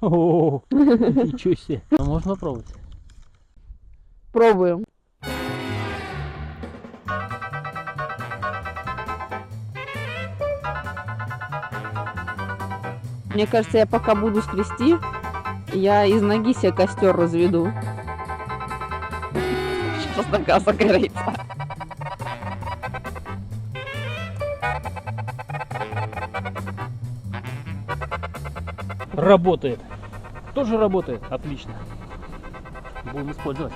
О, ничего себе. Ну, можно попробовать. Пробуем. Мне кажется, я пока буду скрести, я из ноги себе костер разведу. Сейчас нога загорится. Работает. Тоже работает. Отлично. Будем использовать.